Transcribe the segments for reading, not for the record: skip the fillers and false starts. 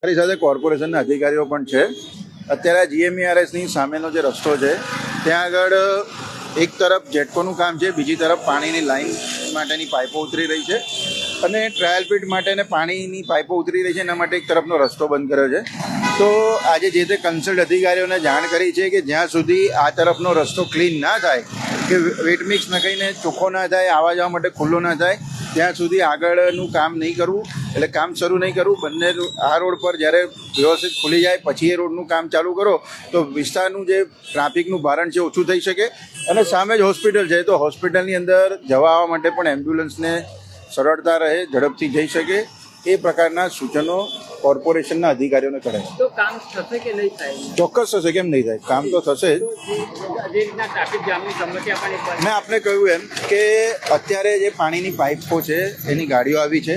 મારી સાથે કોર્પોરેશનના અધિકારીઓ પણ છે. અત્યારે GMERSની સામેનો જે રસ્તો છે ત્યાં આગળ એક તરફ જેટકોનું કામ છે, બીજી તરફ પાણીની લાઈન માટેની પાઇપો ઉતરી રહી છે અને ટ્રાયલ પીટ માટે પાણીની પાઇપો ઉતરી રહી છે. એના માટે એક તરફનો રસ્તો બંધ કર્યો છે. તો આજે જે તે કન્સલ્ટ અધિકારીઓને જાણ કરી છે કે જ્યાં સુધી આ તરફનો રસ્તો ક્લીન ના થાય, કે વેટ મિક્સ નાખીને ચોખ્ખો ના થાય, આવવા જવા માટે ખુલ્લો ના થાય, ત્યાં સુધી આગળનું કામ નહીં કરવું, એટલે કામ શરૂ નહીં કરવું. બંને આ રોડ પર જ્યારે વ્યવસ્થિત ખુલી જાય પછી એ રોડનું કામ ચાલુ કરો તો વિસ્તારનું જે ટ્રાફિકનું ભારણ છે ઓછું થઈ શકે. અને સામે જ હોસ્પિટલ છે તો હોસ્પિટલની અંદર જવા આવવા માટે પણ એમ્બ્યુલન્સને સરળતા રહે, ઝડપથી જઈ શકે, એ પ્રકારના સૂચનો કોર્પોરેશનના અધિકારીઓને કરે છે. તો કામ થશે કે નહીં થાય? ચોક્કસ થશે, કેમ નહીં થાય, કામ તો થશે જ. જે રીતના ટ્રાફિક જામની સમસ્યા પણ એક મેં આપને કહ્યું એમ કે અત્યારે જે પાણીની પાઇપો છે એની ગાડીઓ આવી છે,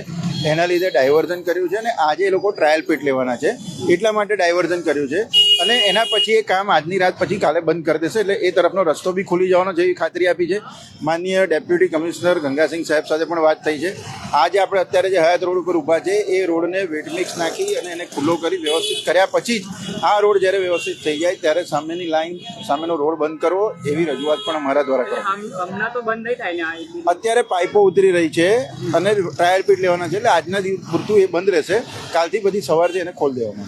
એના લીધે ડાયવર્ઝન કર્યું છે અને આજે એ લોકો ટ્રાયલ પીટ લેવાના છે એટલા માટે ડાયવર્ઝન કર્યું છે. અને એના પછી એ કામ આજની રાત પછી કાલે બંધ કરી દેશે, એટલે એ તરફનો રસ્તો બી ખુલી જવાનો જેવી ખાતરી આપી છે. માનનીય ડેપ્યુટી કમિશનર ગંગાસિંહ સાહેબ સાથે પણ વાત થઈ છે. આજે આપણે અત્યારે જે હયાત રોડ ઉપર ઊભા છે એ રોડને વેટ મિક્સ નાખી અને એને ખુલ્લો કરી વ્યવસ્થિત કર્યા પછી જ આ રોડ જ્યારે વ્યવસ્થિત થઈ જાય ત્યારે સામેની લાઈન, સામેનો રોડ બંધ કરવો, એવી રજૂઆત પણ અમારા દ્વારા કરો. હમણાં તો બંધ નહીં થાય ને? અત્યારે પાઇપો ઉતરી રહી છે અને ટ્રાયલ પીટ લેવાના છે, એટલે આજના દિવસ પૂરતું એ બંધ રહેશે. કાલથી બધી સવારથી એને ખોલી દેવામાં.